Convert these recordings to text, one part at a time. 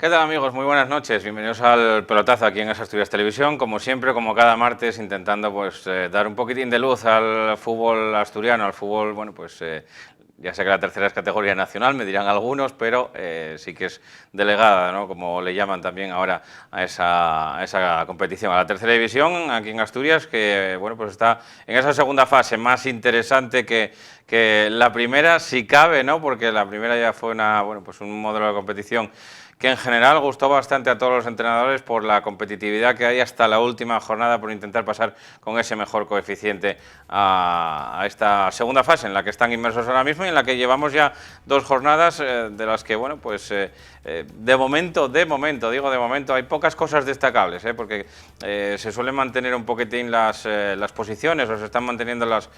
¿Qué tal, amigos? Muy buenas noches. Bienvenidos al pelotazo aquí en Asturias Televisión. Como siempre, como cada martes, intentando dar un poquitín de luz al fútbol asturiano, al fútbol, ya sé que la tercera es categoría nacional, me dirán algunos, pero sí que es delegada, ¿no? Como le llaman también ahora a esa competición, a la tercera división aquí en Asturias, que pues está en esa segunda fase más interesante que la primera, si cabe, ¿no? Porque la primera ya fue un modelo de competición que en general gustó bastante a todos los entrenadores por la competitividad que hay hasta la última jornada, por intentar pasar con ese mejor coeficiente a esta segunda fase en la que están inmersos ahora mismo y en la que llevamos ya 2 jornadas de las que, de momento, hay pocas cosas destacables, porque se suelen mantener un poquitín las posiciones, o se están manteniendo las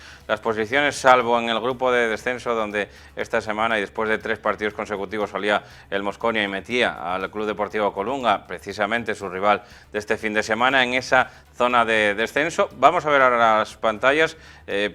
posiciones, salvo en el grupo de descenso, donde esta semana y después de 3 partidos consecutivos salía el Mosconia y metía al Club Deportivo Colunga, precisamente su rival de este fin de semana, en esa zona de descenso. Vamos a ver ahora las pantallas.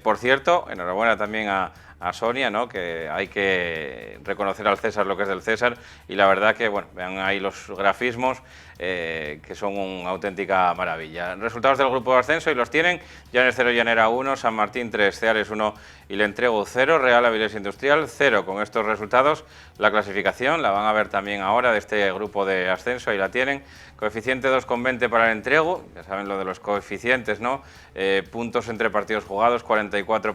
Por cierto, enhorabuena también a Sonia, ¿no? Que hay que reconocer al César lo que es del César, y la verdad que, vean ahí los grafismos, que son una auténtica maravilla. Resultados del grupo de ascenso, y los tienen: Llanes 0, Llanera 1, San Martín 3, Ceares 1 y Le Entrego 0, Real Avilés Industrial 0. Con estos resultados, la clasificación la van a ver también ahora de este grupo de ascenso, ahí la tienen. Coeficiente 2,20 para el Entrego, ya saben lo de los coeficientes, ¿no? Puntos entre partidos jugados, 44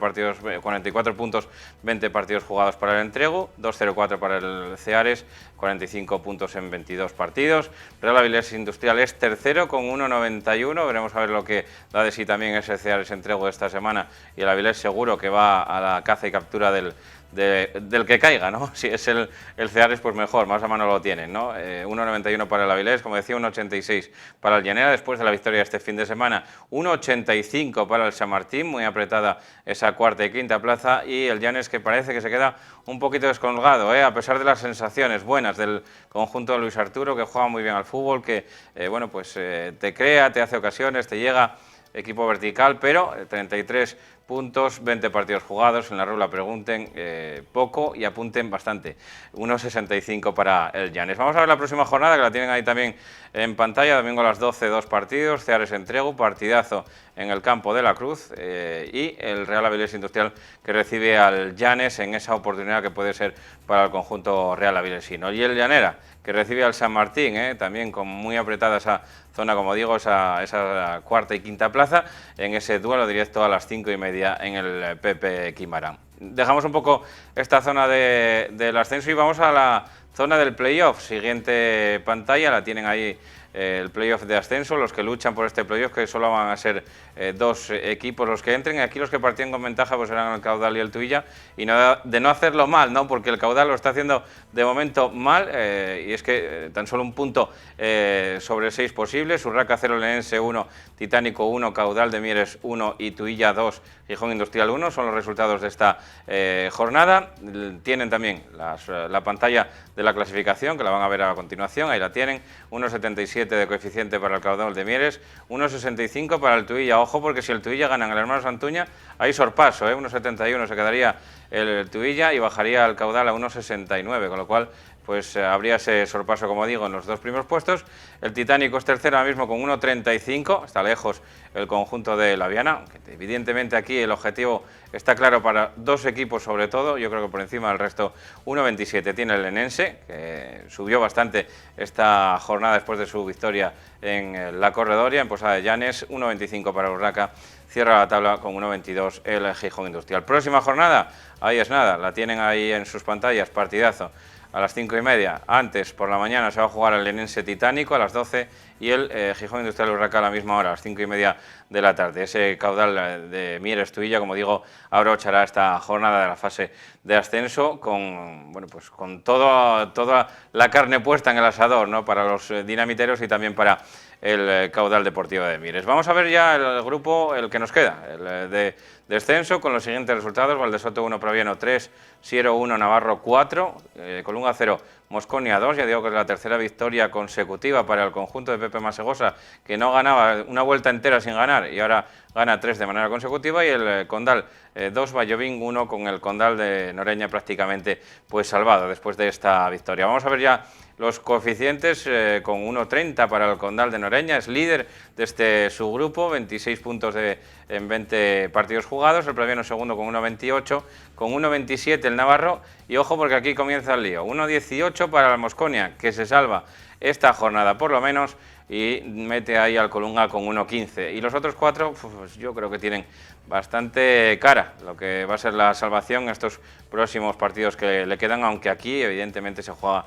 puntos, 20 partidos jugados para el Entrego, 2,04 para el Ceares, 45 puntos en 22 partidos. Real Avilés Industrial es tercero con 1,91, veremos a ver lo que da de sí también ese Ceares Entrego de esta semana, y el Avilés seguro que va a la caza y captura del que caiga, ¿no? Si es el Ceares, pues mejor, más a mano lo tienen, ¿no? 1,91 para el Avilés, como decía, 1,86 para el Llanera después de la victoria de este fin de semana, 1,85 para el San Martín, muy apretada esa cuarta y quinta plaza, y el Llanes, que parece que se queda un poquito descolgado, a pesar de las sensaciones buenas del conjunto de Luis Arturo, que juega muy bien al fútbol, que te crea, te hace ocasiones, te llega, equipo vertical, pero 33 puntos, 20 partidos jugados. En la rula pregunten poco y apunten bastante. 1,65 para el Llanes. Vamos a ver la próxima jornada, que la tienen ahí también en pantalla. Domingo a las 12, 2 partidos. Ceares Entrego, partidazo en el campo de la Cruz, y el Real Avilés Industrial, que recibe al Llanes en esa oportunidad que puede ser para el conjunto real avilesino. Y el Llanera, que recibe al San Martín, también con muy apretada esa zona, como digo, esa cuarta y quinta plaza, en ese duelo directo a las 5:30 en el Pepe Quimarán. Dejamos un poco esta zona del ascenso y vamos a la zona del playoff. Siguiente pantalla, la tienen ahí, el playoff de ascenso, los que luchan por este playoff, que solo van a ser 2 equipos los que entren. Aquí los que partían con ventaja pues serán el Caudal y el Tuilla, y de no hacerlo mal, ¿no? Porque el Caudal lo está haciendo de momento mal, y es que tan solo un punto sobre 6 posibles. Urraca 0, Lenense 1, Titánico 1, Caudal de Mieres 1 y Tuilla 2, Gijón Industrial 1, son los resultados de esta jornada. Tienen también la pantalla de la clasificación, que la van a ver a continuación, ahí la tienen: 1,77 de coeficiente para el Caudal de Mieres, 1,65 para el Tuilla. Ojo, porque si el Tuilla gana en el Hermano Santuña, hay sorpaso, 1,71 se quedaría el Tuilla y bajaría el Caudal a 1,69, con lo cual habría ese sorpaso, como digo, en los 2 primeros puestos. El Titánico es tercero ahora mismo con 1,35, está lejos el conjunto de La Viana, aunque evidentemente aquí el objetivo está claro para 2 equipos sobre todo, yo creo que por encima del resto. 1,27 tiene el Lenense, que subió bastante esta jornada después de su victoria en la Corredoria, en Posada de Llanes. 1,25 para Urraca, cierra la tabla con 1,22 el Gijón Industrial. Próxima jornada, ahí es nada, la tienen ahí en sus pantallas, partidazo. A las 5:30, antes por la mañana se va a jugar el Lenense Titánico a las 12 y el Gijón Industrial Urraca a la misma hora, a las 5:30 de la tarde. Ese Caudal de Mieres Tuilla, como digo, abrochará esta jornada de la fase de ascenso con toda la carne puesta en el asador, ¿no? Para los dinamiteros y también para el Caudal Deportivo de Mieres. Vamos a ver ya el grupo, el que nos queda, el de descenso, con los siguientes resultados: Valdesoto 1, Praviano 3, Siero 1, Navarro 4, Colunga 0, Mosconia 2, ya digo que es la tercera victoria consecutiva para el conjunto de Pepe Masegosa, que no ganaba una vuelta entera sin ganar y ahora gana 3 de manera consecutiva, y el Condal 2, Vallovín 1, con el Condal de Noreña prácticamente pues salvado después de esta victoria. Vamos a ver ya los coeficientes, con 1,30 para el Condal de Noreña, es líder de este subgrupo, 26 puntos en 20 partidos jugados, el Previano segundo con 1,28, con 1,27 el Navarro, y ojo porque aquí comienza el lío, 1,18 para la Mosconia, que se salva esta jornada por lo menos, y mete ahí al Colunga con 1,15, y los otros 4 pues yo creo que tienen bastante cara lo que va a ser la salvación en estos próximos partidos que le quedan, aunque aquí evidentemente se juega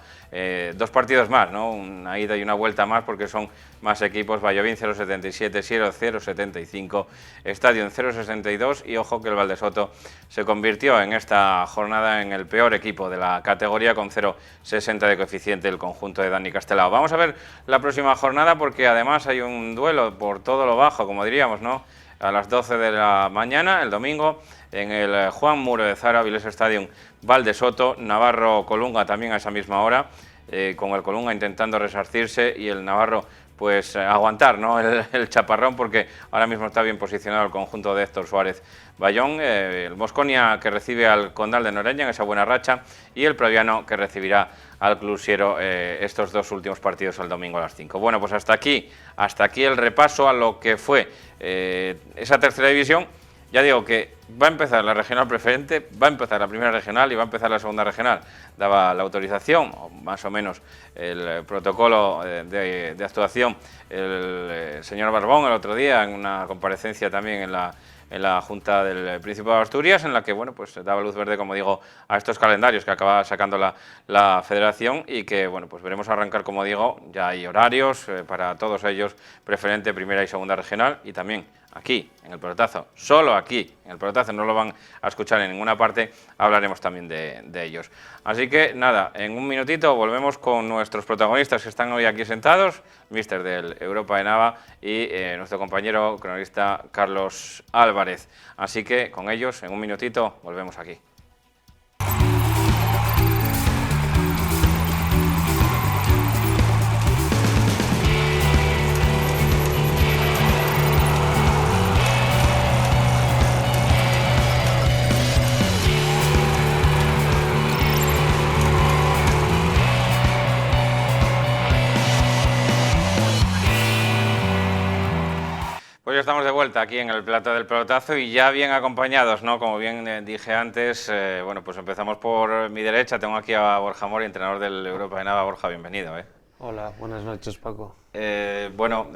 2 partidos más, ¿no? Una ida y una vuelta más, porque son más equipos. Vallovín 0,77, Siero 0,75, Estadio en 0,62, y ojo que el Valdesoto se convirtió en esta jornada en el peor equipo de la categoría, con 0,60 de coeficiente el conjunto de Dani Castelao. Vamos a ver la próxima jornada, porque además hay un duelo por todo lo bajo, como diríamos, ¿no? A las 12 de la mañana, el domingo, en el Juan Muro de Zara, Avilés Stadium, Valdesoto, Navarro Colunga también a esa misma hora, con el Colunga intentando resarcirse y el Navarro pues aguantar, ¿no? el chaparrón, porque ahora mismo está bien posicionado el conjunto de Héctor Suárez Bayón, el Mosconia, que recibe al Condal de Noreña en esa buena racha, y el Previano, que recibirá al Club Siero estos 2 últimos partidos el domingo a las 5. Bueno, pues hasta aquí el repaso a lo que fue esa tercera división. Ya digo que va a empezar la regional preferente, va a empezar la primera regional y va a empezar la segunda regional. Daba la autorización, o más o menos el protocolo de actuación, el señor Barbón el otro día, en una comparecencia también en la Junta del Principado de Asturias, en la que bueno, pues daba luz verde, como digo, a estos calendarios que acaba sacando la Federación, y que bueno, pues veremos arrancar, como digo, ya hay horarios para todos ellos, preferente, primera y segunda regional, y también aquí, en el pelotazo, solo aquí, en el pelotazo, no lo van a escuchar en ninguna parte, hablaremos también de ellos. Así que nada, en un minutito volvemos con nuestros protagonistas que están hoy aquí sentados, míster del Europa de Nava y nuestro compañero cronista Carlos Álvarez. Así que con ellos, en un minutito, volvemos aquí. Pues ya estamos de vuelta aquí en el plato del pelotazo, y ya bien acompañados, ¿no? Como bien dije antes, bueno, pues empezamos por mi derecha. Tengo aquí a Borja Mori, entrenador del Europa de Nava. Borja, bienvenido. Hola, buenas noches, Paco. Bueno,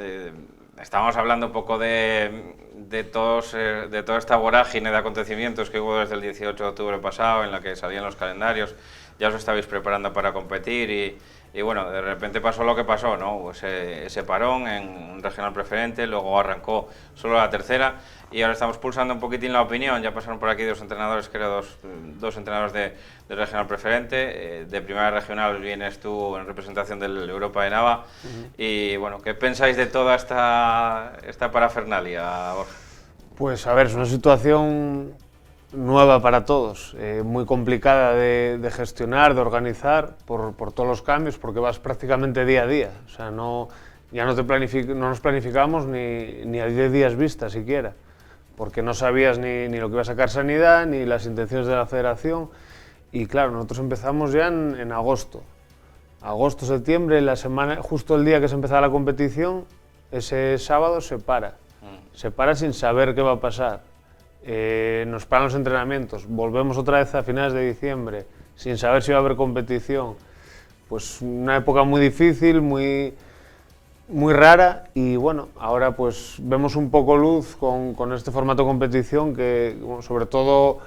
estábamos hablando un poco de toda esta vorágine de acontecimientos que hubo desde el 18 de octubre pasado, en la que salían los calendarios, ya os estabais preparando para competir, y bueno, de repente pasó lo que pasó, ¿no? Ese parón en un regional preferente, luego arrancó solo la tercera, y ahora estamos pulsando un poquitín la opinión. Ya pasaron por aquí 2 entrenadores, creo, dos entrenadores de regional preferente. De primera regional vienes tú en representación del Europa de Nava. Y bueno, ¿qué pensáis de toda esta parafernalia, Borja? Pues a ver, es una situación nueva para todos, muy complicada de gestionar, de organizar, por todos los cambios, porque vas prácticamente día a día. O sea, ya no nos planificamos ni a 10 días vista siquiera, porque no sabías ni lo que iba a sacar Sanidad, ni las intenciones de la Federación. Y claro, nosotros empezamos ya en agosto, septiembre, justo el día que se empezaba la competición, ese sábado se para sin saber qué va a pasar. Nos paran los entrenamientos, volvemos otra vez a finales de diciembre sin saber si va a haber competición. Pues una época muy difícil, muy rara, y bueno, ahora pues vemos un poco luz con este formato de competición, que bueno, sobre todo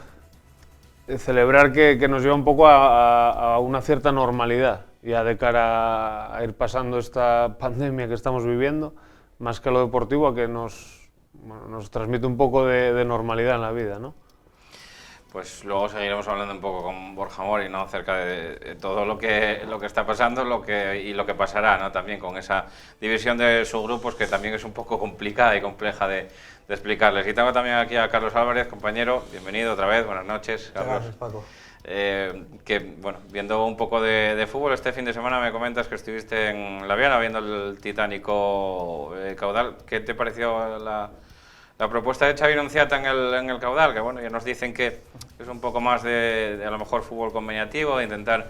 celebrar que nos lleva un poco a una cierta normalidad ya de cara a ir pasando esta pandemia que estamos viviendo, más que a lo deportivo, a que nos transmite un poco de normalidad en la vida, ¿no? Pues luego seguiremos hablando un poco con Borja Mori, ¿no? Acerca de todo lo que está pasando, y lo que pasará, ¿no? También con esa división de subgrupos, que también es un poco complicada y compleja de explicarles. Y tengo también aquí a Carlos Álvarez, compañero. Bienvenido otra vez, buenas noches, Carlos. Gracias, Paco. Que, bueno, viendo un poco de fútbol, este fin de semana me comentas que estuviste en La Viana viendo el titánico Caudal. ¿Qué te pareció La propuesta de Xavi Nunziata en el caudal, que bueno, ya nos dicen que es un poco más de a lo mejor fútbol combinativo, de intentar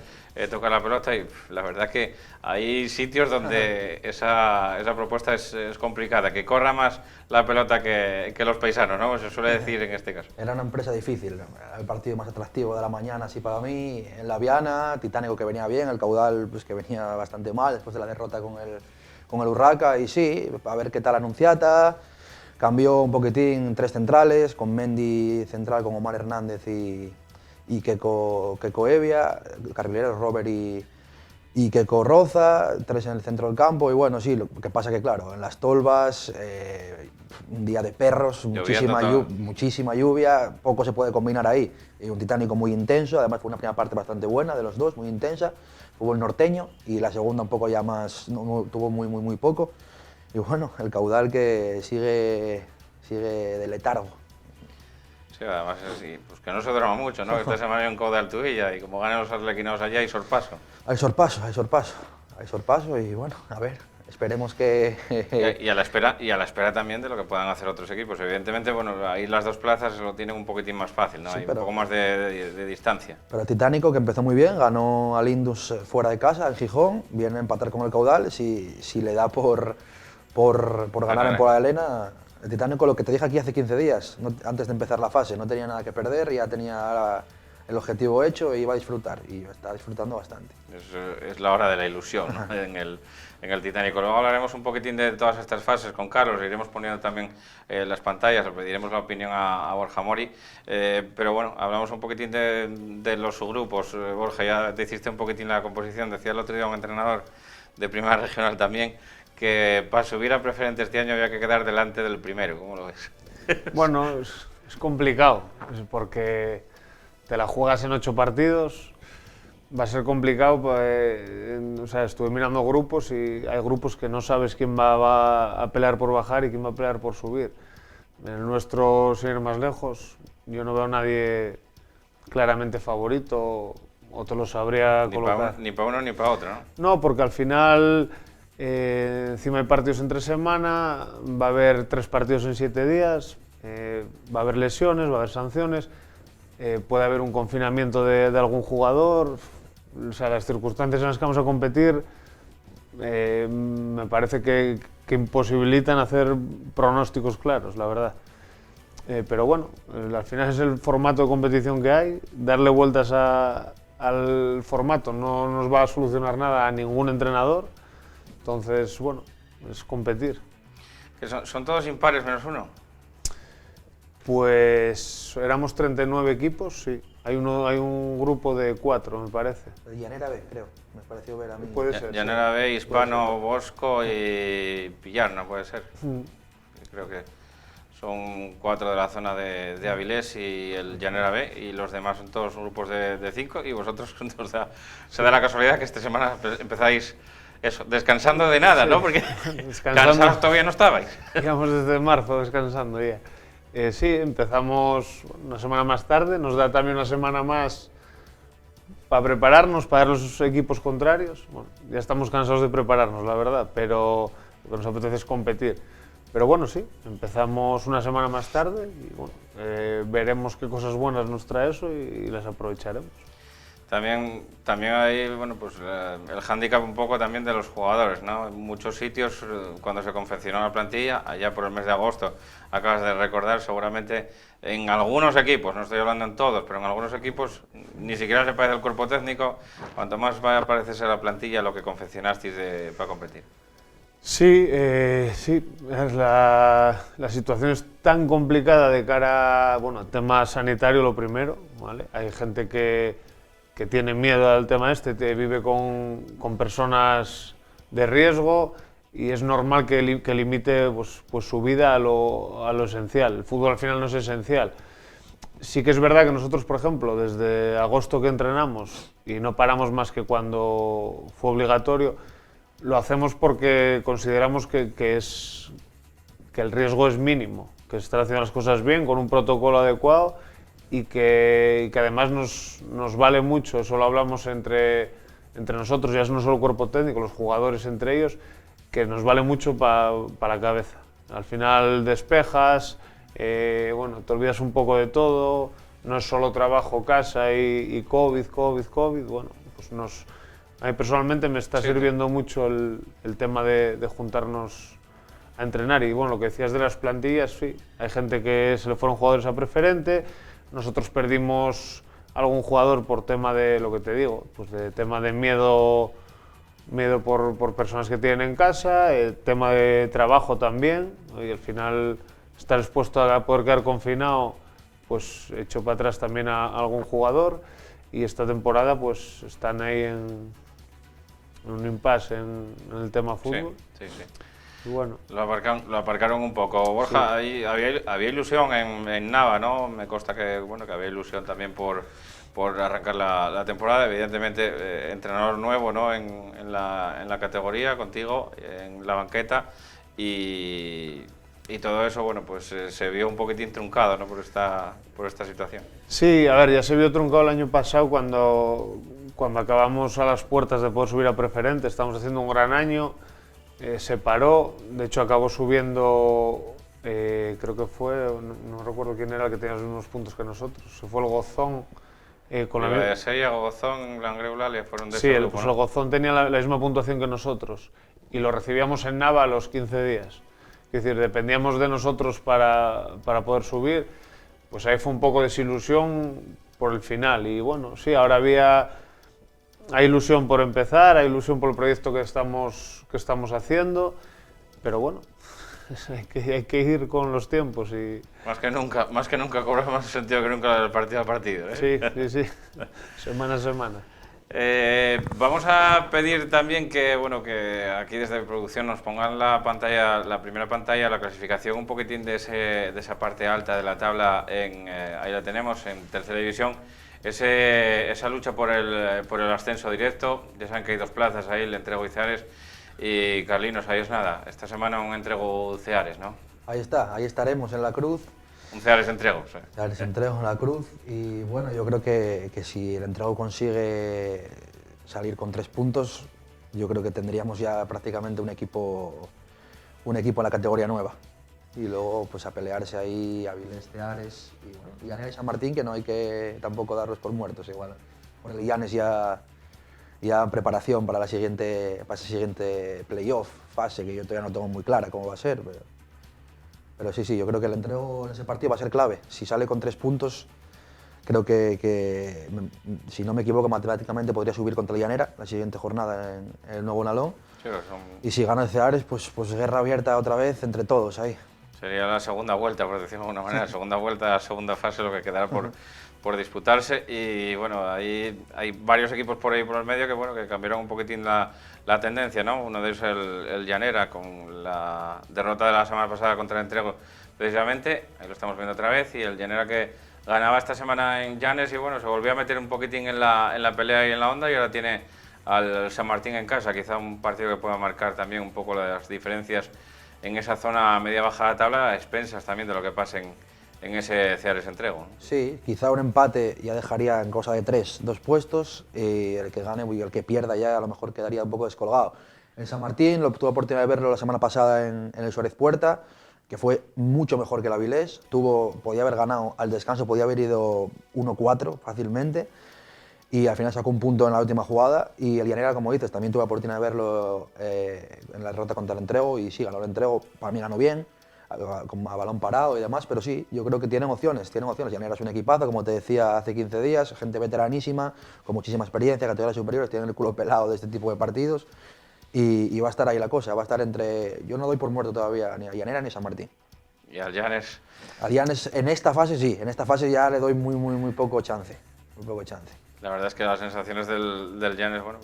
tocar la pelota y la verdad que hay sitios donde esa propuesta es complicada, que corra más la pelota que los paisanos, ¿no? Se suele decir en este caso. Era una empresa difícil, el partido más atractivo de la mañana, así para mí, en la Viana, Titánico que venía bien, el caudal pues, que venía bastante mal después de la derrota con el Urraca, y sí, a ver qué tal Anunciata. Cambió un poquitín 3 centrales, con Mendy central, con Omar Hernández y Keko Evia, carrileros Robert y Keko Roza, 3 en el centro del campo. Y bueno, sí, lo que pasa que claro, en las tolvas, un día de perros, muchísima lluvia, poco se puede combinar ahí. Y un Titánico muy intenso, además fue una primera parte bastante buena de los dos, muy intensa, fútbol norteño, y la segunda un poco ya más, no, tuvo muy poco. Y bueno, el caudal que sigue de letargo. Sí, además pues que no se duerma mucho, ¿no? Esta semana hay un caudal tuya y como ganan los arlequinados allá hay sorpaso. Hay sorpaso y bueno, a ver, esperemos que... Y a la espera también de lo que puedan hacer otros equipos. Evidentemente, bueno, ahí las dos plazas lo tienen un poquitín más fácil, ¿no? Sí, hay un poco más de distancia. Pero Titánico, que empezó muy bien, ganó al Indus fuera de casa, en Gijón, viene a empatar con el caudal, si le da por ganar en Pola de Elena. El Titánico, lo que te dije aquí hace 15 días, antes de empezar la fase, no tenía nada que perder, ya tenía el objetivo hecho e iba a disfrutar, y está disfrutando bastante. Es la hora de la ilusión, ¿no? en el Titánico. Luego hablaremos un poquitín de todas estas fases con Carlos, iremos poniendo también las pantallas, le pediremos la opinión a Borja Mori, pero bueno, hablamos un poquitín de los subgrupos. Borja, ya te hiciste un poquitín la composición, decía el otro día un entrenador de Primera Regional también, que para subir a preferente este año había que quedar delante del primero. ¿Cómo lo ves? Bueno, es complicado, porque te la juegas en 8 partidos, va a ser complicado. O sea, estuve mirando grupos y hay grupos que no sabes quién va a pelear por bajar y quién va a pelear por subir. En el nuestro, sin ir más lejos, yo no veo a nadie claramente favorito, o te lo sabría colocar. Ni para uno ni para otro, ¿no? No, porque al final... encima hay partidos entre semana, va a haber 3 partidos en 7 días, va a haber lesiones, va a haber sanciones, puede haber un confinamiento de algún jugador. O sea, las circunstancias en las que vamos a competir me parece que imposibilitan hacer pronósticos claros, la verdad. Pero bueno, al final es el formato de competición que hay, darle vueltas al formato no nos va a solucionar nada a ningún entrenador. Entonces, bueno, es competir. ¿Que son todos impares menos uno? Pues éramos 39 equipos, sí. Hay un grupo de 4, me parece. El Llanera B, creo, me pareció ver a mí. Puede ser. Llanera B, Hispano, Bosco y Pillar, ¿no puede ser? Creo que son 4 de la zona de Avilés y el Llanera B, y los demás son todos grupos de 5, y vosotros se da la casualidad que esta semana empezáis... Eso, descansando de nada, sí, ¿no? Porque cansados todavía no estabais. Digamos desde marzo descansando ya. Sí, empezamos una semana más tarde, nos da también una semana más para prepararnos, para ver los equipos contrarios. Bueno, ya estamos cansados de prepararnos, la verdad, pero lo que nos apetece es competir. Pero bueno, sí, empezamos una semana más tarde y bueno, veremos qué cosas buenas nos trae eso y las aprovecharemos. También hay, bueno, pues el hándicap un poco también de los jugadores, ¿no? En muchos sitios, cuando se confeccionó la plantilla, allá por el mes de agosto, acabas de recordar, seguramente en algunos equipos, no estoy hablando en todos, pero en algunos equipos ni siquiera se parece el cuerpo técnico, cuanto más vaya a parecerse la plantilla lo que confeccionasteis para competir. Sí, la situación es tan complicada de cara, bueno, al tema sanitario lo primero, ¿vale? Hay gente que tiene miedo al tema vive con personas de riesgo y es normal que limite pues su vida a lo esencial. El fútbol al final no es esencial. Sí que es verdad que nosotros, por ejemplo, desde agosto que entrenamos y no paramos más que cuando fue obligatorio, lo hacemos porque consideramos que el riesgo es mínimo, que se están haciendo las cosas bien, con un protocolo adecuado, y que además nos vale mucho, eso lo hablamos entre nosotros, ya es no solo el cuerpo técnico, los jugadores entre ellos, que nos vale mucho para la cabeza. Al final despejas, bueno, te olvidas un poco de todo, no es solo trabajo, casa y COVID, bueno, pues a mí personalmente me está sirviendo mucho el tema de juntarnos a entrenar. Y bueno, lo que decías de las plantillas, sí, hay gente que se le fueron jugadores a preferente, nosotros perdimos algún jugador por tema de, lo que te digo, pues de tema de miedo por personas que tienen en casa, el tema de trabajo también, y al final estar expuesto a poder quedar confinado, pues echó para atrás también a algún jugador, y esta temporada pues están ahí en un impasse en el tema fútbol. Sí. Y bueno. Lo aparcaron un poco. Borja, ahí había ilusión en Nava, ¿no? Me consta que, bueno, que había ilusión también por arrancar la temporada. Evidentemente, entrenador nuevo, ¿no? en la categoría, contigo, en la banqueta. Y todo eso, bueno, pues se vio un poquitín truncado, ¿no? por esta situación. Sí, a ver, ya se vio truncado el año pasado cuando acabamos a las puertas de poder subir a preferente. Estamos haciendo un gran año. Se paró, de hecho acabó subiendo, creo que fue, no recuerdo quién era el que tenía los mismos puntos que nosotros, se fue el Gozón. Con la Serie, Gozón, Langreu-Lalia fueron de sí, ese grupo, pues ¿no? el Gozón tenía la misma puntuación que nosotros y lo recibíamos en Nava a los 15 días. Es decir, dependíamos de nosotros para poder subir, pues ahí fue un poco de desilusión por el final. Y bueno, sí, ahora hay ilusión por empezar, hay ilusión por el proyecto que estamos haciendo, pero bueno, hay que ir con los tiempos y... Más que nunca cobra más sentido que nunca el partido a partido, ¿eh? Sí, semana a semana. Vamos a pedir también que, bueno, que aquí desde producción nos pongan la primera pantalla, la clasificación un poquitín de esa parte alta de la tabla, ahí la tenemos, en tercera división. Esa lucha por el ascenso directo, ya saben que hay 2 plazas ahí, el Entrego y Ceares. Y Carlinos, ahí es nada, esta semana un Entrego Ceares, ¿no? Ahí está, ahí estaremos en la cruz. Un Ceares Entrego, sí. Ceares Entrego en la cruz, y bueno, yo creo que si el Entrego consigue salir con 3 puntos, yo creo que tendríamos ya prácticamente un equipo en la categoría nueva. Y luego pues a pelearse ahí Avilés, Ceares y bueno, Llanera y San Martín, que no hay que tampoco darlos por muertos igual. Por el Llanes ya en preparación para ese siguiente playoff, fase que yo todavía no tengo muy clara cómo va a ser, pero sí, yo creo que el Entrego en ese partido va a ser clave. Si sale con 3 puntos, creo que si no me equivoco, matemáticamente podría subir contra el Llanera la siguiente jornada en el Nuevo Nalón. Sí, y si gana el Ceares, pues guerra abierta otra vez entre todos ahí. Sería la segunda vuelta, por decirlo de alguna manera, segunda vuelta, segunda fase, lo que quedará por disputarse. Y bueno, ahí hay varios equipos por ahí por el medio que cambiaron un poquitín la tendencia, ¿no? Uno de ellos el Llanera, con la derrota de la semana pasada contra el Entrego, precisamente, ahí lo estamos viendo otra vez, y el Llanera que ganaba esta semana en Llanes y bueno, se volvió a meter un poquitín en la pelea y en la onda, y ahora tiene al San Martín en casa, quizá un partido que pueda marcar también un poco las diferencias en esa zona media-baja de la tabla, a expensas también de lo que pase en ese Ceares Entrego, ¿no? Sí, quizá un empate ya dejaría en cosa de 2 puestos, y el que gane y el que pierda ya a lo mejor quedaría un poco descolgado. En San Martín tuve oportunidad de verlo la semana pasada en el Suárez Puerta, que fue mucho mejor que el Avilés, podía haber ganado al descanso, podía haber ido 1-4 fácilmente, y al final sacó un punto en la última jugada. Y el Llanera, como dices, también tuve la oportunidad de verlo en la derrota contra el Entrego, y sí, ganó el Entrego, para mí ganó bien, a balón parado y demás, pero sí, yo creo que tienen opciones. Llanera es un equipazo, como te decía hace 15 días, gente veteranísima, con muchísima experiencia, categorías superiores, tienen el culo pelado de este tipo de partidos, y va a estar ahí la cosa, va a estar entre... Yo no doy por muerto todavía ni a Llanera ni a San Martín. ¿Y al Llanes? Al Llanes, en esta fase sí, en esta fase ya le doy muy poco chance, muy poco chance. La verdad es que las sensaciones del Llanes, bueno,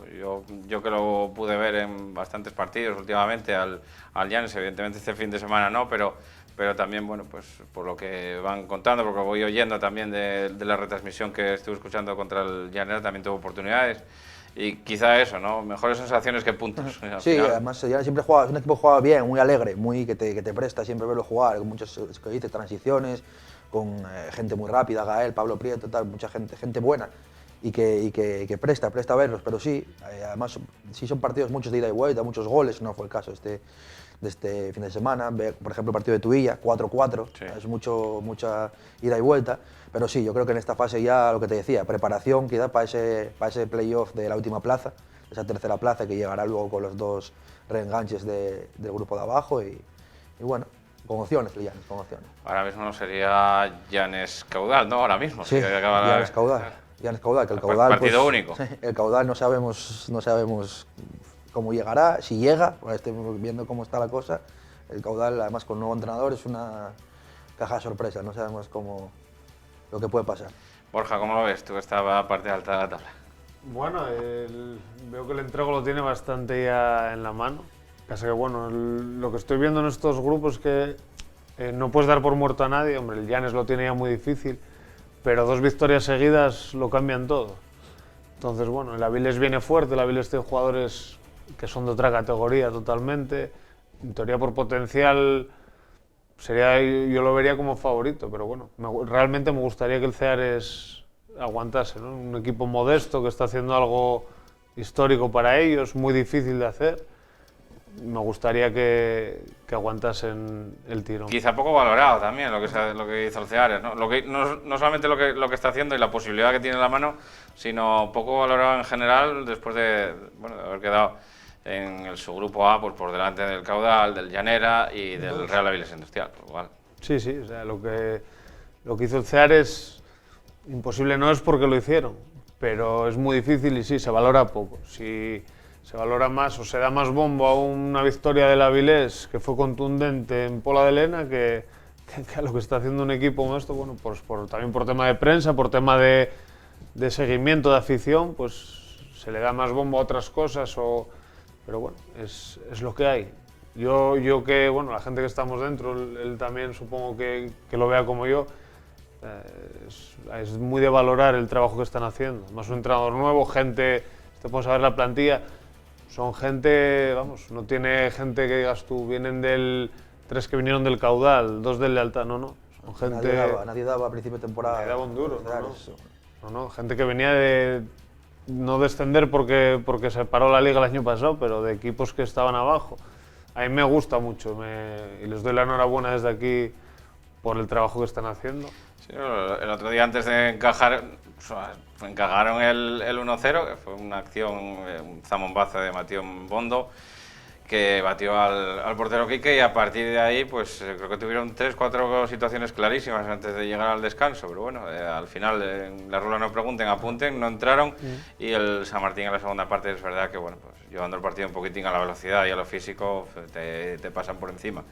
yo que lo pude ver en bastantes partidos últimamente, al Llanes, evidentemente este fin de semana no, pero también, bueno, pues por lo que van contando, porque voy oyendo también de la retransmisión que estuve escuchando contra el Llanera, también tuvo oportunidades. Y quizá eso, ¿no? Mejores sensaciones que puntos. Sí, además el Llanes siempre juega, es un equipo que juega bien, muy alegre, que te presta siempre verlo jugar, con muchas transiciones, con gente muy rápida, Gael, Pablo Prieto, tal, mucha gente buena. Y que presta a verlos, pero sí, además sí son partidos muchos de ida y vuelta, muchos goles, no fue el caso este de este fin de semana. Por ejemplo, el partido de Tuilla, 4-4, Sí. es mucha ida y vuelta. Pero sí, yo creo que en esta fase ya, lo que te decía, preparación quizá para ese playoff de la última plaza, esa tercera plaza que llegará luego con los dos reenganches del grupo de abajo y bueno, con opciones, Llanes, con opciones. Ahora mismo no sería Llanes Caudal, ¿no? Ahora mismo. Sí, que acaba la- Llanes Caudal. Llanes Caudal, que el Caudal... Partido pues, único. sí, el Caudal no sabemos cómo llegará, si llega, pues estemos viendo cómo está la cosa. El Caudal, además con nuevo entrenador, es una caja de sorpresa, no sabemos lo que puede pasar. Borja, ¿cómo lo ves? Tú que estaba parte alta de la tabla. Bueno, veo que el entrego lo tiene bastante ya en la mano. Pasa que, bueno, lo que estoy viendo en estos grupos es que no puedes dar por muerto a nadie. Hombre, el Llanes lo tiene ya muy difícil, pero 2 victorias seguidas lo cambian todo. Entonces, bueno, el Avilés viene fuerte, el Avilés tiene jugadores que son de otra categoría totalmente. En teoría, por potencial, yo lo vería como favorito, pero bueno, realmente me gustaría que el Ceares aguantase, ¿no? Un equipo modesto que está haciendo algo histórico para ellos, muy difícil de hacer. Me gustaría que aguantasen el tirón. Quizá poco valorado también lo que hizo el Ceares, ¿no? No solamente lo que está haciendo y la posibilidad que tiene en la mano, sino poco valorado en general después de haber quedado en el subgrupo A pues, por delante del Caudal, del Llanera y del Real Avilés Industrial. Igual. Sí, o sea, lo que hizo el Ceares, imposible no es porque lo hicieron, pero es muy difícil y sí, se valora poco. Si se valora más o se da más bombo a una victoria del Avilés que fue contundente en Pola de Lena que a lo que está haciendo un equipo como esto, bueno, pues también por tema de prensa, por tema de seguimiento, de afición, pues se le da más bombo a otras cosas, pero bueno, es lo que hay. Yo que, bueno, la gente que estamos dentro, él también supongo que lo vea como yo, es muy de valorar el trabajo que están haciendo. Más un entrenador nuevo, gente, te puedes saber la plantilla, son gente, vamos, no tiene gente que digas tú, vienen 3 que vinieron del Caudal, 2 del Lealtad, no, son gente... Nadie daba a principio de temporada. Nadie daba un duro, no, gente que venía de no descender porque se paró la liga el año pasado, pero de equipos que estaban abajo. A mí me gusta mucho y les doy la enhorabuena desde aquí por el trabajo que están haciendo. Sí, el otro día antes de encajar, encajaron el 1-0, que fue una acción, un zamombazo de Mateo Bondo, que batió al portero Quique y a partir de ahí pues creo que tuvieron 3-4 situaciones clarísimas antes de llegar al descanso, pero bueno, al final en la rula no pregunten, apunten, no entraron y el San Martín en la segunda parte es verdad que bueno, pues llevando el partido un poquitín a la velocidad y a lo físico te pasan por encima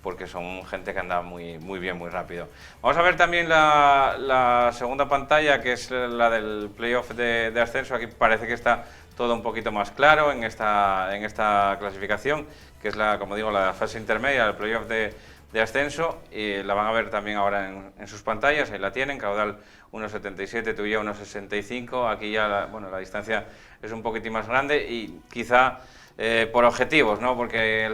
porque son gente que anda muy bien, muy rápido. Vamos a ver también la segunda pantalla, que es la del playoff de ascenso. Aquí parece que está todo un poquito más claro en esta clasificación, que es como digo, la fase intermedia, el playoff de ascenso, y la van a ver también ahora en sus pantallas. Ahí la tienen, Caudal 1,77, Tuilla 1,65. Aquí ya la distancia es un poquitín más grande y quizá por objetivos, ¿no? Porque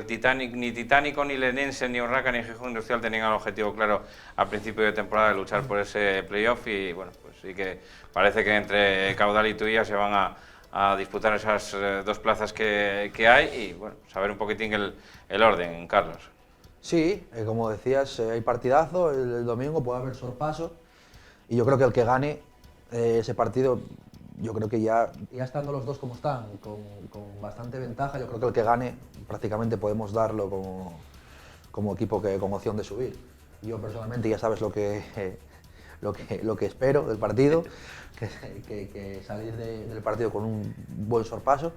ni Titánico, ni Lenense, ni Urraca, ni Gijón Industrial tenían el objetivo claro al principio de temporada de luchar por ese playoff y bueno, pues sí que parece que entre Caudal y Tuilla se van a disputar esas 2 plazas que hay y bueno, saber un poquitín el orden, Carlos. Sí, como decías, hay partidazo, el domingo puede haber sorpaso y yo creo que el que gane ese partido, yo creo que ya estando los dos como están, con bastante ventaja, yo creo que el que gane prácticamente podemos darlo como equipo con opción de subir. Yo personalmente ya sabes lo que espero del partido, que salir del partido con un buen sorpaso.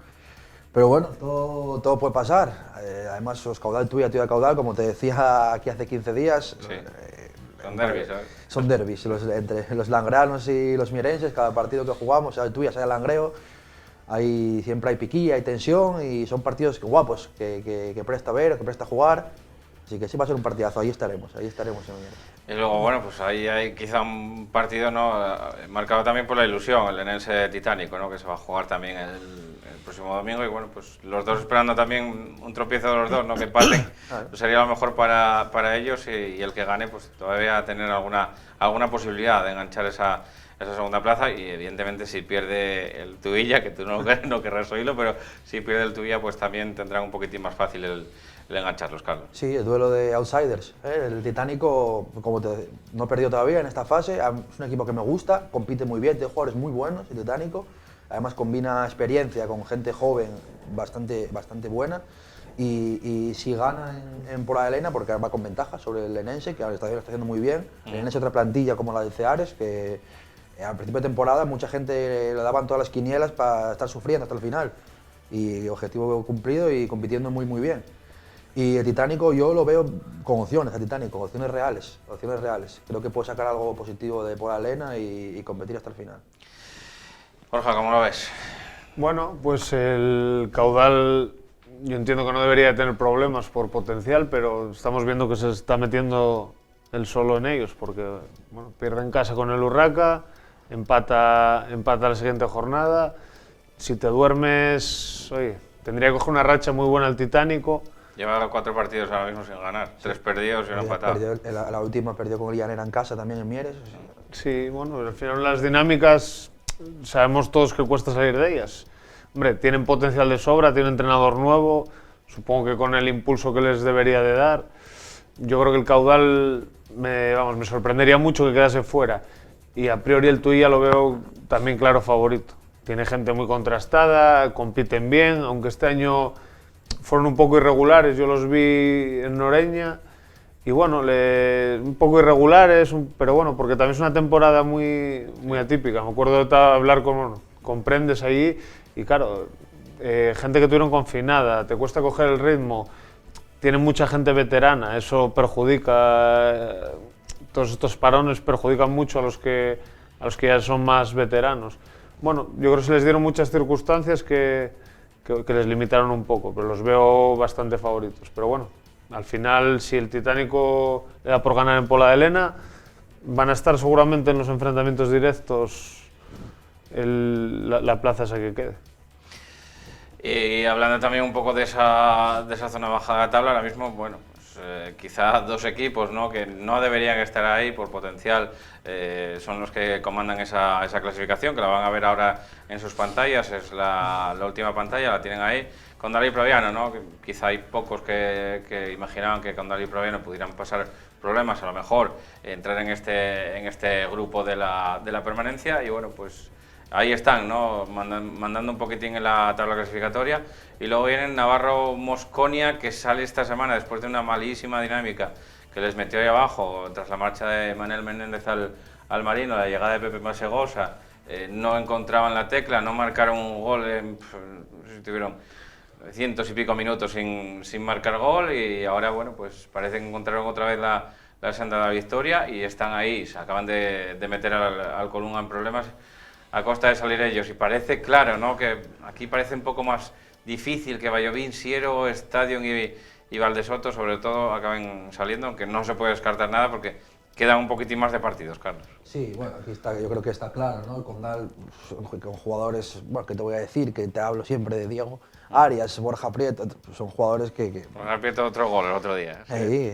Pero bueno, todo puede pasar. Además, los Caudal Tuilla Caudal, como te decía aquí hace 15 días, sí. Son derbis, ¿sabes? Son derbis, entre los langreanos y los mierenses, cada partido que jugamos, sea el Tuilla, sea el langreo, siempre hay piquilla, hay tensión y son partidos guapos, que presta ver, que presta jugar. Así que sí va a ser un partidazo, ahí estaremos en Y luego, bueno, pues ahí hay quizá un partido marcado también por la ilusión, el Lenense Titánico, ¿no? Que se va a jugar también el próximo domingo y bueno, pues los dos esperando también un tropiezo de los dos, ¿no? Que empaten, pues sería lo mejor para ellos y el que gane pues todavía tener alguna posibilidad de enganchar esa segunda plaza y evidentemente si pierde el Tuilla, que tú no querrás oírlo, pero si pierde el Tuilla pues también tendrán un poquitín más fácil el engancharlos, Carlos. Sí, el duelo de outsiders. El Titánico, no perdió todavía en esta fase. Es un equipo que me gusta, compite muy bien, tiene jugadores muy buenos, el Titánico. Además combina experiencia con gente joven bastante buena. Y si gana en Pola-de-Lena, porque va con ventaja sobre el Lenense, que ahora está haciendo muy bien. El Lenense otra plantilla como la del Ceares, que al principio de temporada mucha gente le daban todas las quinielas para estar sufriendo hasta el final. Y objetivo cumplido y compitiendo muy bien. Y el Titánico yo lo veo con opciones, el Titánico, opciones reales. Creo que puede sacar algo positivo de Pola-de-Lena y competir hasta el final. Borja, ¿cómo lo ves? Bueno, pues el caudal yo entiendo que no debería tener problemas por potencial, pero estamos viendo que se está metiendo el solo en ellos, porque bueno, pierde en casa con el Urraca, empata la siguiente jornada. Si te duermes, oye, tendría que coger una racha muy buena el Titánico. Lleva 4 partidos ahora mismo sin ganar, 3 perdidos y una empatada. La última perdió con el Llanera en casa también en Mieres. Sí, bueno, al final las dinámicas sabemos todos que cuesta salir de ellas. Hombre, tienen potencial de sobra, tienen entrenador nuevo, supongo que con el impulso que les debería de dar. Yo creo que el caudal, me sorprendería mucho que quedase fuera. Y a priori el Tuilla lo veo también claro favorito. Tiene gente muy contrastada, compiten bien, aunque este año fueron un poco irregulares, yo los vi en Noreña. Y bueno, un poco irregulares, pero bueno, porque también es una temporada muy atípica. Me acuerdo de hablar con Prendes allí y claro, gente que tuvieron confinada, te cuesta coger el ritmo, tienen mucha gente veterana, eso perjudica, todos estos parones perjudican mucho a los que ya son más veteranos. Bueno, yo creo que se les dieron muchas circunstancias que les limitaron un poco, pero los veo bastante favoritos. Pero bueno, al final, si el Titánico le da por ganar en Pola-de-Lena, van a estar seguramente en los enfrentamientos directos la plaza esa que quede. Y hablando también un poco de esa zona baja de la tabla, ahora mismo, bueno, pues, quizá 2 equipos, ¿no?, que no deberían estar ahí por potencial, son los que comandan esa clasificación, que la van a ver ahora en sus pantallas, es la última pantalla, la tienen ahí. Condal y Proviano, ¿no?, que quizá hay pocos que imaginaban que Condal y Proviano pudieran pasar problemas, a lo mejor entrar en este grupo de la permanencia, y bueno, pues ahí están, ¿no?, mandando un poquitín en la tabla clasificatoria. Y luego vienen Navarro-Mosconia, que sale esta semana después de una malísima dinámica que les metió ahí abajo tras la marcha de Manel Menéndez al Marino, la llegada de Pepe Masegosa. No encontraban la tecla, no marcaron un gol, no sé si tuvieron cientos y pico minutos sin marcar gol, y ahora, bueno, pues parece que encontraron otra vez la senda de la victoria y están ahí, se acaban de meter al Colunga en problemas a costa de salir ellos. Y parece, claro, ¿no?, que aquí parece un poco más difícil que Vallovín, Siero, Stadium y Valdesoto, sobre todo, acaben saliendo, aunque no se puede descartar nada porque quedan un poquitín más de partidos, Carlos. Sí, bueno, aquí está, yo creo que está claro, ¿no? El Condal, con jugadores, bueno, que te voy a decir, que te hablo siempre de Diego Arias, Borja Prieto, son jugadores que Borja Prieto otro gol el otro día. Sí,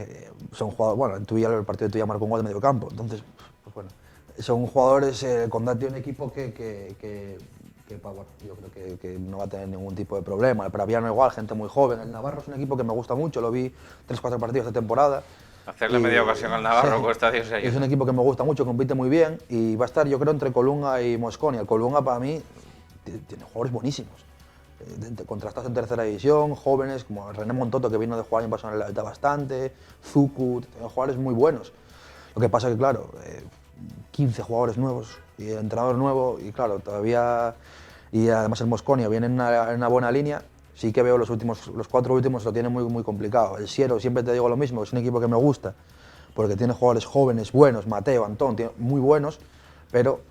son jugadores, bueno, el partido de Tuilla marcó un gol de medio campo, entonces, pues bueno, son jugadores, el Condal tiene un equipo que bueno, yo creo que no va a tener ningún tipo de problema. El Praviano igual, gente muy joven. El Navarro es un equipo que me gusta mucho, lo vi 3-4 partidos de temporada. Hacerle media ocasión al Navarro cuesta Dios ayuda. Es un equipo que me gusta mucho, compite muy bien y va a estar, yo creo, entre Colunga y Mosconia. El Colunga, para mí, tiene jugadores buenísimos, contrastados en tercera división, jóvenes como René Montoto, que vino de jugar y pasó en el Alta bastante, Zucu, tiene jugadores muy buenos. Lo que pasa que, claro, 15 jugadores nuevos y el entrenador nuevo, y claro, todavía, y además el Mosconia viene en una buena línea. Sí que veo los 4 últimos lo tiene muy complicado. El Siero, siempre te digo lo mismo, es un equipo que me gusta, porque tiene jugadores jóvenes buenos, Mateo, Antón, muy buenos, pero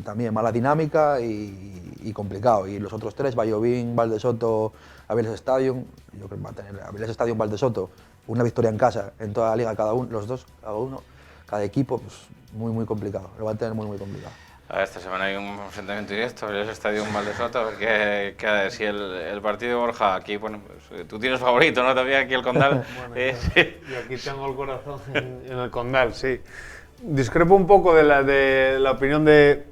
también mala dinámica y complicado. Y los otros 3, Vallovín, Valdesoto, Avilés Stadium, yo creo que va a tener Avilés Stadium, Valdesoto, una victoria en casa en toda la liga, cada equipo, pues muy complicado, lo va a tener muy complicado. Esta semana hay un enfrentamiento directo, el Estadio Valdesoto, a ver si el partido de Borja, aquí, bueno, pues, tú tienes favorito, ¿no?, también aquí el Condal. Bueno, yo aquí tengo el corazón en el Condal, sí. Discrepo un poco de la opinión de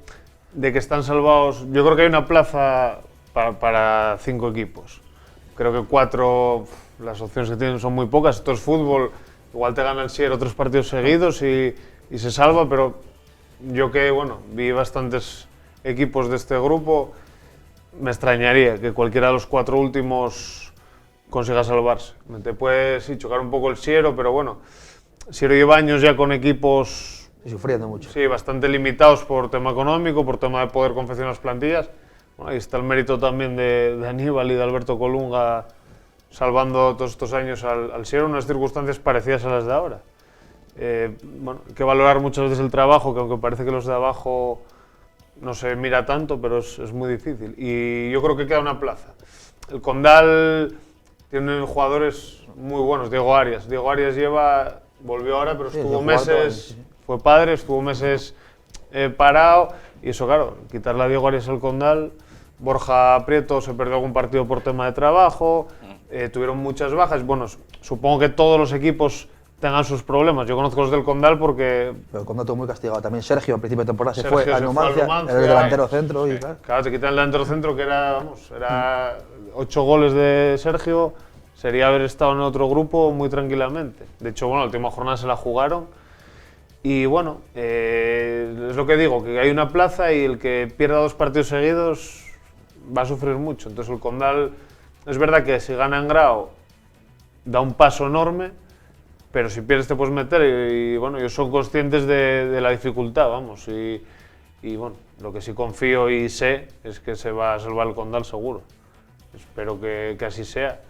que están salvados. Yo creo que hay una plaza para 5 equipos. Creo que 4 las opciones que tienen son muy pocas. Esto es fútbol, igual te gana el Sierra 3 partidos seguidos y se salva, pero yo que, bueno, vi bastantes equipos de este grupo, me extrañaría que cualquiera de los 4 últimos consiga salvarse. Te puede sí, chocar un poco el Siero, pero bueno, Siero lleva años ya con equipos Y sufriendo mucho. sí, bastante limitados por tema económico, por tema de poder confeccionar las plantillas. Bueno, ahí está el mérito también de Aníbal y de Alberto Colunga salvando todos estos años al Siero en unas circunstancias parecidas a las de ahora. Bueno, hay que valorar muchas veces el trabajo, que aunque parece que los de abajo no se mira tanto, pero es muy difícil. Y yo creo que queda una plaza. El Condal tiene jugadores muy buenos. Diego Arias volvió ahora, pero Sí, estuvo jugó todo, meses, sí. fue padre, estuvo meses parado. Y eso, claro, quitarle a Diego Arias al Condal. Borja Prieto se perdió algún partido por tema de trabajo. Tuvieron muchas bajas. Bueno, supongo que todos los equipos tengan sus problemas. Yo conozco los del Condal porque Pero el Condal estuvo muy castigado. También Sergio, al principio de temporada, se Sergio fue se al fue al Numancia, Numancia, era el delantero centro. Y, claro. claro, te quitan el delantero centro que era 8 goles de Sergio, sería haber estado en otro grupo muy tranquilamente. De hecho, bueno, la última jornada se la jugaron y bueno, es lo que digo, que hay una plaza y el que pierda 2 partidos seguidos va a sufrir mucho. Entonces el Condal, es verdad que si gana en Grao da un paso enorme, pero si pierdes te puedes meter y bueno, ellos son conscientes de la dificultad, vamos, y bueno, lo que sí confío y sé es que se va a salvar el Condal seguro. Espero que así sea.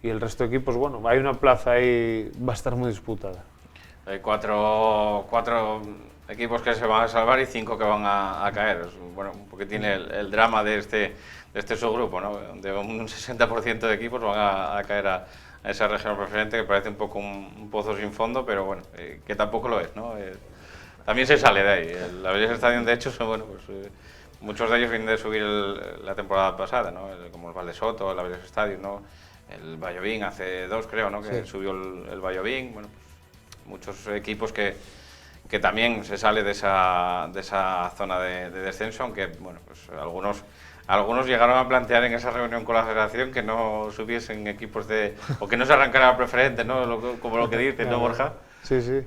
Y el resto de equipos, bueno, hay una plaza ahí, va a estar muy disputada. Hay cuatro equipos que se van a salvar y 5 que van a caer. Bueno, porque tiene el drama de este subgrupo, ¿no? Donde un 60% de equipos van a caer a esa región preferente, que parece un poco un pozo sin fondo, pero bueno, que tampoco lo es, ¿no? También se sale de ahí. El Avilés Stadium, de hecho, bueno, pues, muchos de ellos vienen de subir la temporada pasada, ¿no? Como el Valdesoto, el Avilés Stadium, ¿no? El Vallovín hace 2, creo, ¿no? Que Sí. subió el Vallovín. Bueno, pues, muchos equipos que también se sale de esa zona de descenso, aunque bueno, pues algunos llegaron a plantear en esa reunión con la federación que no subiesen equipos o que no se arrancara preferente, ¿no? Como lo que dices, ¿no, Borja? Sí, sí.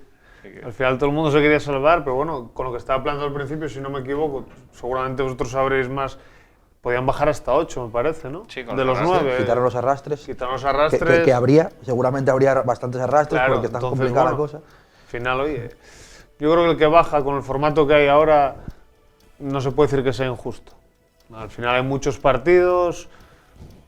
Al final todo el mundo se quería salvar, pero bueno, con lo que estaba planteado al principio, si no me equivoco, seguramente vosotros sabréis más, podían bajar hasta 8, me parece, ¿no? Sí, con de los los arrastres. 9. Quitaron los arrastres. Quitaron los arrastres. Que habría, seguramente habría bastantes arrastres Claro, porque está entonces, complicada la bueno, cosa. Al final, oye, yo creo que el que baja con el formato que hay ahora no se puede decir que sea injusto. Al final hay muchos partidos,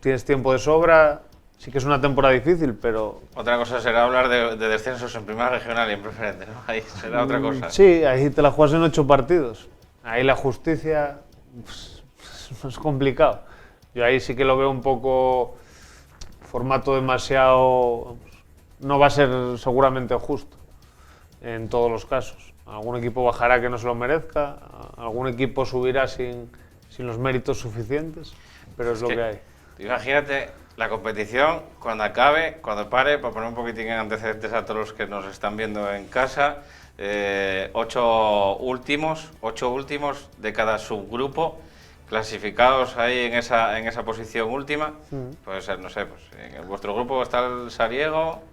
tienes tiempo de sobra, sí que es una temporada difícil, pero... Otra cosa será hablar de descensos en primera regional y en preferente, ¿no? Ahí será otra cosa. Sí, ahí te la juegas en 8 partidos. Ahí la justicia pues, es complicado. Yo ahí sí que lo veo un poco formato demasiado... No va a ser seguramente justo en todos los casos. Algún equipo bajará que no se lo merezca, algún equipo subirá sin los méritos suficientes, pero es lo que hay. Imagínate la competición cuando acabe, cuando pare, para poner un poquitín en antecedentes a todos los que nos están viendo en casa, 8 últimos de cada subgrupo clasificados ahí en esa posición última. Puede ser, no sé, pues en vuestro grupo está el Sariego,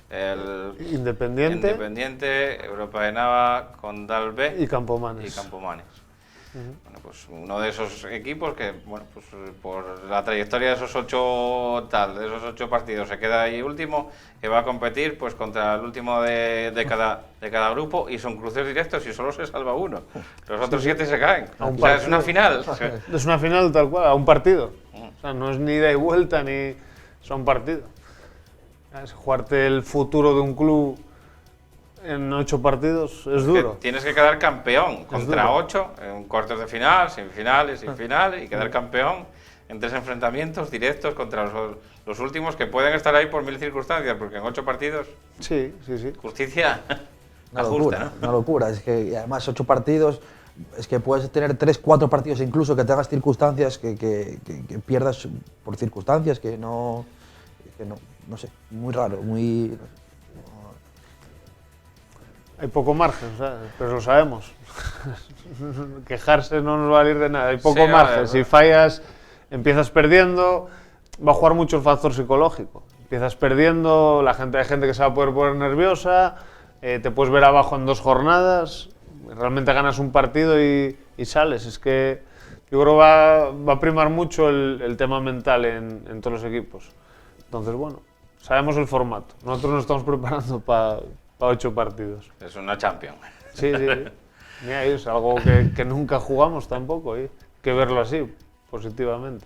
el Independiente Europa de Nava, Condal B y Campomanes. Bueno, pues uno de esos equipos que, bueno, pues por la trayectoria de esos 8 partidos se queda ahí último, que va a competir pues contra el último de cada grupo y son cruces directos y solo se salva uno. Los otros 7 se caen. O sea, es una final. Es una final tal cual, a un partido. O sea, no es ni ida y vuelta ni es a un partido. Es jugarte el futuro de un club en 8 partidos es duro. Tienes que quedar campeón contra duro. 8 en cuartos de final, semifinales, sin final y quedar campeón en 3 enfrentamientos directos contra los últimos que pueden estar ahí por 1000 circunstancias, porque en 8 partidos, Sí. justicia Una justa, locura, ¿no? una locura. Es que y además 8 partidos, es que puedes tener 3, 4 partidos incluso que tengas circunstancias que pierdas por circunstancias que no sé, muy raro, muy... Hay poco margen, ¿sabes? Pero lo sabemos. Quejarse no nos va a valer de nada. Hay poco Sí, margen. vale, Si fallas, empiezas perdiendo, va a jugar mucho el factor psicológico. Empiezas perdiendo, hay gente que se va a poder poner nerviosa, te puedes ver abajo en 2 jornadas, realmente ganas un partido y sales. Es que yo creo que va a primar mucho el tema mental en todos los equipos. Entonces, bueno, sabemos el formato. Nosotros nos estamos preparando para 8 partidos. Es una Champions. Sí, sí. Mira, es algo que nunca jugamos tampoco, hay que verlo así, positivamente.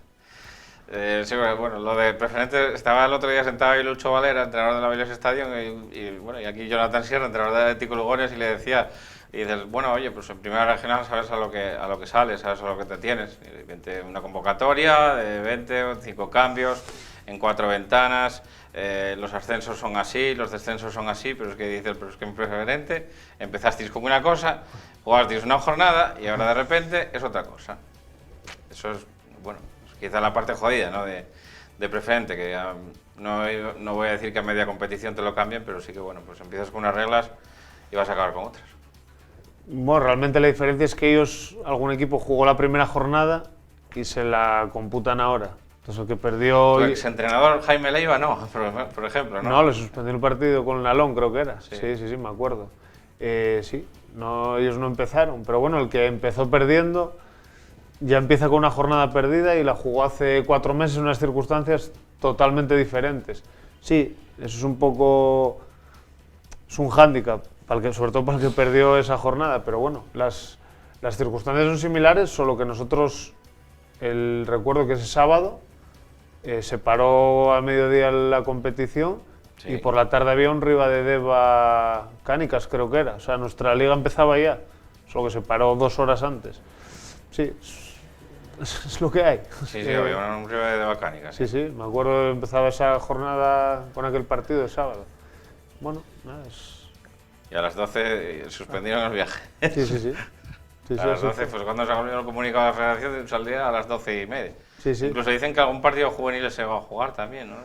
Sí, bueno, lo de Preferente, estaba el otro día sentado ahí Lucho Valera, entrenador de la Villos Stadium, y aquí Jonathan Sierra, entrenador de Atlético Lugones, y le decía, y dices, bueno, oye, pues en primera regional sabes a lo que sales, sabes a lo que te tienes. Y 20, una convocatoria de 20 o 5 cambios en 4 ventanas, los ascensos son así, los descensos son así, pero es que dices, pero es que en Preferente empezasteis con una cosa, jugasteis una jornada y ahora de repente es otra cosa. Eso es, bueno, quizá la parte jodida, ¿no? de Preferente, que no voy a decir que a media competición te lo cambien, pero sí que, bueno, pues empiezas con unas reglas y vas a acabar con otras. Bueno, realmente la diferencia es que algún equipo jugó la primera jornada y se la computan ahora. Entonces el que perdió... Tu exentrenador Jaime Leiva no, por ejemplo, ¿no? No, le suspendió el partido con Lalón, creo que era. Sí, me acuerdo. Sí, ellos no empezaron, pero bueno, el que empezó perdiendo ya empieza con una jornada perdida y la jugó hace 4 meses en unas circunstancias totalmente diferentes. Sí, eso es un poco... es un hándicap, sobre todo para el que perdió esa jornada, pero bueno, las circunstancias son similares, solo que nosotros, recuerdo que ese sábado se paró a mediodía la competición y por la tarde había un Ribadedeva Cánicas, creo que era. O sea, nuestra liga empezaba ya, solo que se paró 2 horas antes. Sí, es lo que hay. Sí, había un Ribadedeva Cánicas. Sí, me acuerdo que empezaba esa jornada con aquel partido de sábado. Bueno, nada, Y a las 12 suspendieron el viaje. Sí. A las 12, pues cuando se ha comunicado a la federación, saldría a las 12:30. Sí. Incluso dicen que algún partido juvenil se va a jugar también, ¿no?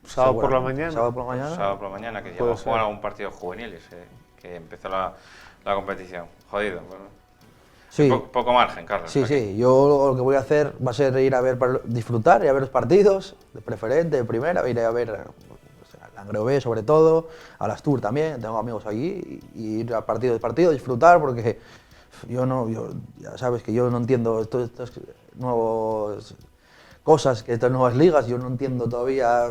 Sábado por la mañana. Sábado por la mañana. Sábado por la mañana, que ya va a jugar algún partido juvenil, que empezó la competición. Jodido. Bueno. Sí. Poco margen, Carlos. Sí. Yo lo que voy a hacer va a ser ir a ver, disfrutar, ir a ver los partidos, de Preferente, de primera, ir a ver a Langreo B sobre todo, a las Tours también, tengo amigos allí, y ir a partido, disfrutar, porque ya sabes que yo no entiendo estas nuevas cosas, estas nuevas ligas, yo no entiendo todavía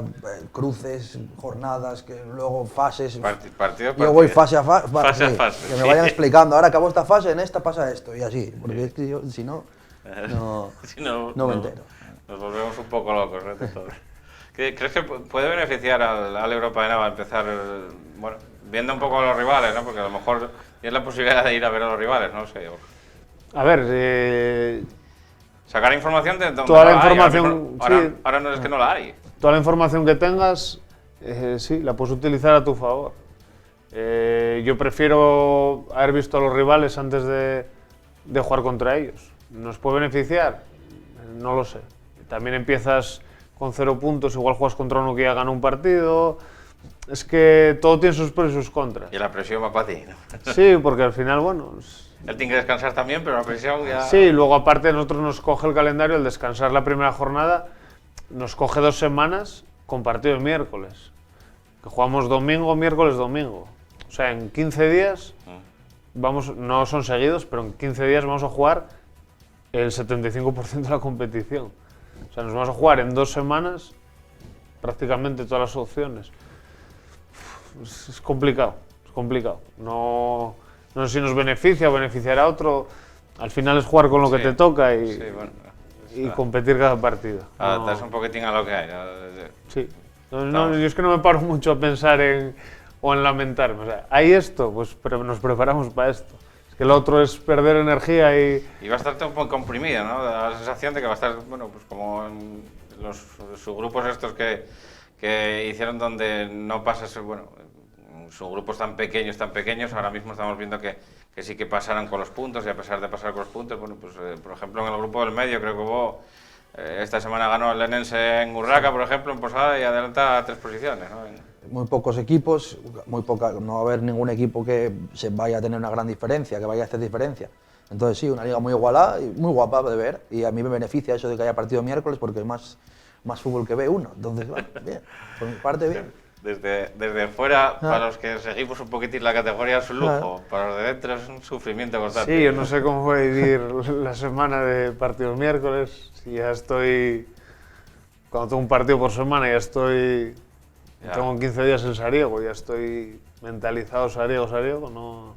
cruces, jornadas, que luego fases. Partido. Yo voy fase a fase, fase. Que me vayan explicando, ahora acabó esta fase, en esta pasa esto, y así, porque es que yo, si no me entero. Nos volvemos un poco locos, ¿no? Todo. ¿Crees que puede beneficiar al Europa de Nava empezar, bueno, viendo un poco a los rivales, ¿no? Porque a lo mejor tienes la posibilidad de ir a ver a los rivales, no sé. A ver, sacar información de donde toda la información, ahora no es que no la hay. Toda la información que tengas, sí, la puedes utilizar a tu favor. Yo prefiero haber visto a los rivales antes de jugar contra ellos. ¿Nos puede beneficiar? No lo sé. También empiezas con 0 puntos, igual juegas contra uno que ya ganó un partido. Es que todo tiene sus pros y sus contras. Y la presión va para ti, ¿no? Sí, porque al final, bueno... Él tiene que descansar también, pero la presión ya... Sí, luego aparte nosotros nos coge el calendario, el descansar la primera jornada, nos coge 2 semanas con partido de miércoles. Que jugamos domingo, miércoles, domingo. O sea, en 15 días, no son seguidos, pero en 15 días vamos a jugar el 75% de la competición. O sea, nos vamos a jugar en 2 semanas prácticamente todas las opciones. Es complicado, No sé si nos beneficia o beneficiará a otro. Al final es jugar con lo que te toca y competir cada partido. Adaptarse un poquitín a lo que hay. Sí. Yo es que no me paro mucho a pensar en lamentarme. O sea, hay esto, pues nos preparamos para esto. Es que lo otro es perder energía y va a estar todo un poco comprimido, ¿no? Da la sensación de que va a estar, bueno, pues como en los subgrupos estos que hicieron donde no pasas, bueno, subgrupos tan pequeños, ahora mismo estamos viendo que sí que pasaron con los puntos, y a pesar de pasar con los puntos, bueno, pues por ejemplo en el grupo del medio creo que hubo, esta semana ganó el Lenense en Urraca, por ejemplo, en Posada, y adelanta 3 posiciones, ¿no? Muy pocos equipos, no va a haber ningún equipo que se vaya a tener una gran diferencia, que vaya a hacer diferencia. Entonces sí, una liga muy igualada y muy guapa de ver, y a mí me beneficia eso de que haya partido miércoles porque es más más fútbol que ve uno. Entonces, bueno, bien, por mi parte, bien. Desde fuera, para los que seguimos un poquitín la categoría, es un lujo. Para los de dentro es un sufrimiento constante. Sí, yo no sé cómo voy a vivir la semana de partidos miércoles. Si ya estoy... Cuando tengo un partido por semana, ya estoy... Ya. Tengo 15 días en Sariego, ya estoy mentalizado Sariego.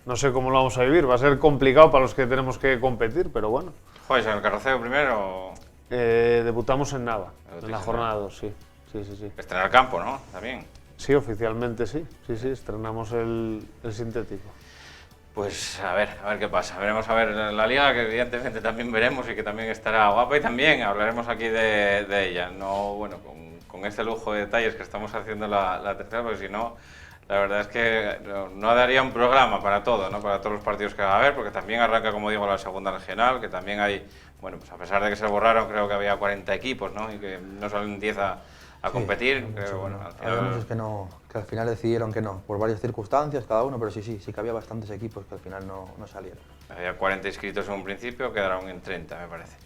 No sé cómo lo vamos a vivir. Va a ser complicado para los que tenemos que competir, pero bueno. ¿Juegas en el Carroceo primero? Debutamos en Nava, en la Debutáis en jornada Nava. 2, sí. Sí. Estrenar campo, ¿no? También. Sí, oficialmente sí. Sí, estrenamos el sintético. Pues a ver qué pasa. Veremos a ver la liga, que evidentemente también veremos y que también estará guapa, y también hablaremos aquí de ella. No, bueno, con este lujo de detalles que estamos haciendo la tercera, porque si no, la verdad es que no daría un programa para todo, ¿no? Para todos los partidos que va a haber, porque también arranca, como digo, la segunda regional, que también hay, bueno, pues a pesar de que se borraron, creo que había 40 equipos, ¿no? Y que no salen 10 a competir, pero bueno, al final... Había muchos que al final decidieron que no, por varias circunstancias cada uno, pero sí que había bastantes equipos que al final no salieron. Había 40 inscritos en un principio, quedaron en 30, me parece.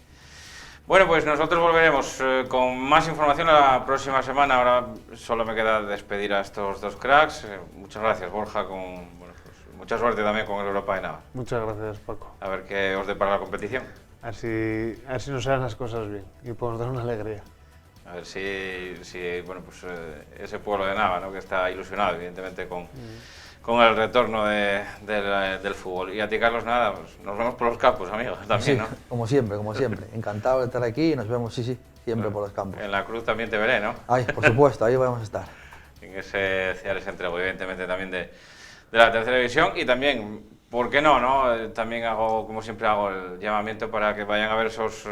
Bueno, pues nosotros volveremos con más información la próxima semana. Ahora solo me queda despedir a estos dos cracks. Muchas gracias, Borja, bueno, pues mucha suerte también con el Europa de Nava. Muchas gracias, Paco. A ver qué os depara la competición. A ver si nos salen las cosas bien y podemos dar una alegría. A ver si bueno, pues ese pueblo de Nava, ¿no? Que está ilusionado, evidentemente, con el retorno del fútbol. Y a ti, Carlos, nada, pues nos vemos por los campos, amigos, también, ¿no? Como siempre. Encantado de estar aquí y nos vemos, siempre por los campos. En la Cruz también te veré, ¿no? Ay, por supuesto, ahí vamos a estar. En ese Ciales entrego, evidentemente, también de la tercera división. Y también, ¿por qué no? También hago, como siempre, hago el llamamiento para que vayan a ver esos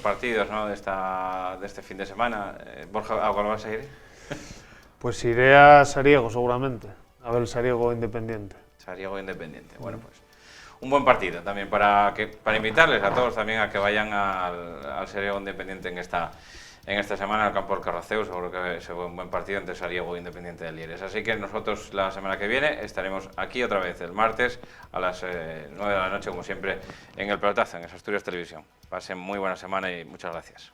partidos, ¿no? de este fin de semana. Borja, ¿a cuál vas a ir? Pues iré a Sariego, seguramente, a ver el Sariego Independiente. Sariego Independiente. Bueno, pues un buen partido también para invitarles a todos también a que vayan al Sariego Independiente en esta semana al campo del Carroceo. Seguro que se ve un buen partido entre Sariego e Independiente de Lieres. Así que nosotros la semana que viene estaremos aquí otra vez el martes a las 9 de la noche, como siempre, en el Pelotazo, en Asturias Televisión. Pasen muy buena semana y muchas gracias.